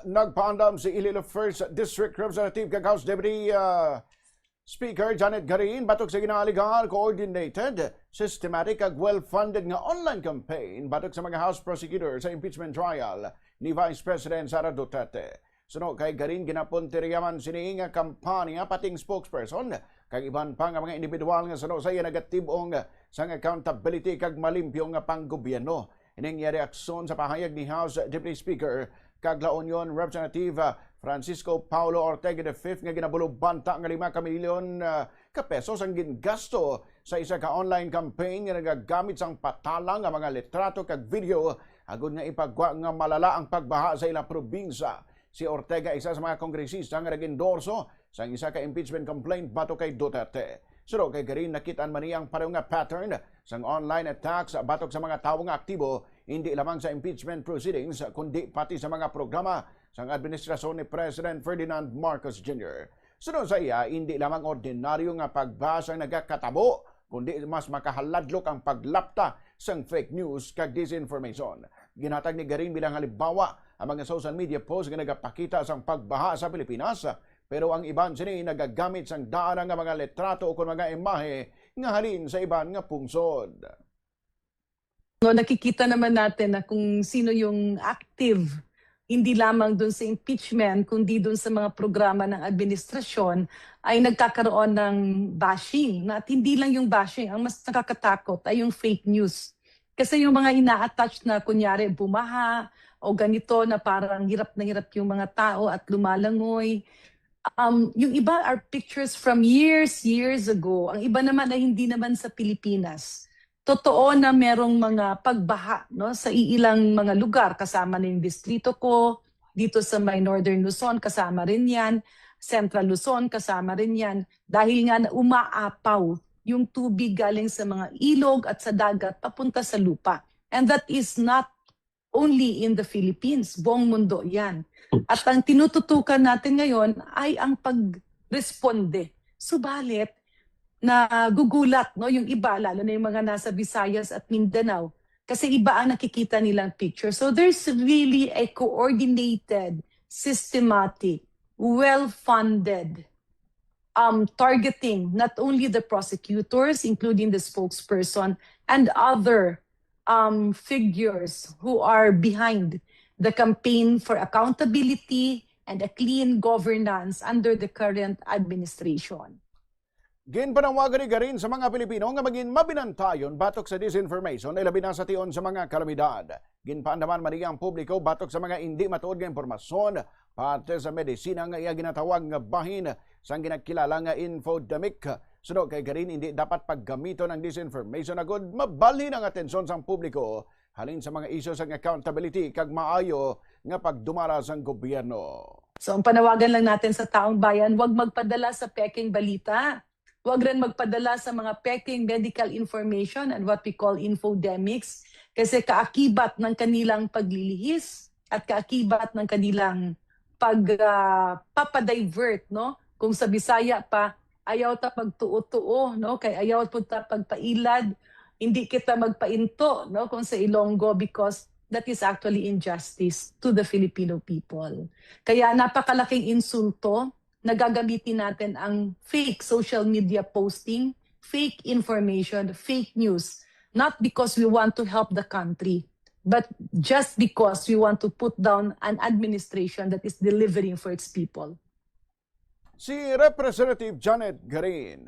nagpaandam si Iloilo 1st District Representative kag House Deputy Speaker Janet Garin batok sa ginahaligan coordinated, systematic kag well-funded nga online campaign batok sa mga House prosecutor sa impeachment trial ni Vice President Sara Duterte. Suno kay Garin ginapuntiryaman sini nga kampanya pating spokesperson kag iban pa nga mga individual nga suno sa iya nagatibong sang accountability kag malimpyo nga panggobyerno. Ining reaksyon sa pahayag ni House Deputy Speaker kag La Union Representative Francisco Paulo Ortega V nga ginabulog banta nga 5 milyon ka pesos ang gingasto sa isa ka online campaign nga nagagamit sang patalang nga mga litrato kag video agud nga ipagwa nga malala ang pagbaha sa ilang probinsya. Si Ortega isa sa mga kongresista nga nag-endorso sa isa ka impeachment complaint batok kay Duterte. Suro kay Garin nakitaan man niyang pareho nga pattern sang online attacks batok sa mga tawo nga aktibo hindi lamang sa impeachment proceedings kundi pati sa mga programa sang administrasyon ni President Ferdinand Marcos Jr. Sunod sa iya, hindi lamang ordinaryo nga pagbasa ang nagkakatabo kundi mas makahaladlok ang paglapta sang fake news kag disinformation. Ginhatag ni Garin bilang halimbawa ang mga social media posts nga nagapakita sang pagbaha sa Pilipinas, pero ang iban sini nagagamit sang daan nga mga litrato o mga imahe nga halin sa iban nga pungsod. So, nakikita naman natin na kung sino yung active, hindi lamang dun sa impeachment, kundi dun sa mga programa ng administrasyon, ay nagkakaroon ng bashing. At hindi lang yung bashing, ang mas nakakatakot ay yung fake news. Kasi yung mga ina-attach na kunyari bumaha o ganito na parang hirap na hirap yung mga tao at lumalangoy. Yung iba are pictures from years ago. Ang iba naman ay hindi naman sa Pilipinas. Totoo na merong mga pagbaha no, sa ilang mga lugar. Kasama na yung distrito ko, dito sa may Northern Luzon, kasama rin yan. Central Luzon, kasama rin yan. Dahil nga na umaapaw yung tubig galing sa mga ilog at sa dagat papunta sa lupa. And that is not only in the Philippines, buong mundo yan. At ang tinututukan natin ngayon ay ang pagresponde. Subalit, na gugulat no yung iba, lalo na yung mga nasa Visayas at Mindanao, kasi iba ang nakikita nilang picture. So there's really a coordinated, systematic, well-funded targeting not only the prosecutors, including the spokesperson, and other figures who are behind the campaign for accountability and a clean governance under the current administration. Ginpanawagan ni Garin sa mga Pilipino nga maging mabinantayon batok sa disinformation ay labi na sa tion sa mga kalamidad. Ginpaandaman man ang publiko batok sa mga hindi matuod nga impormasyon pati sa medisina nga iya ginatawag nga bahin sang ginakilala nga infodemic. Sunod kay Garin, hindi dapat paggamito ng disinformation agud mabalhin ang atensyon sang publiko halin sa mga issues ng accountability kag maayo nga pagdumara sang gobyerno. So ang panawagan lang natin sa taong bayan, huwag magpadala sa peking balita. Huwag rin magpadala sa mga peking medical information and what we call infodemics kasi kaakibat ng kanilang paglilihis at kaakibat ng kanilang papadivert, no? Kung sa Bisaya pa, ayaw ta pagtuo-tuo, no? Kay ayaw po ta pagpailad, hindi kita magpainto, no? Kung sa Ilonggo, because that is actually injustice to the Filipino people. Kaya napakalaking insulto na gagamitin natin ang fake social media posting, fake information, fake news, not because we want to help the country, but just because we want to put down an administration that is delivering for its people. Si Representative Janet Garin.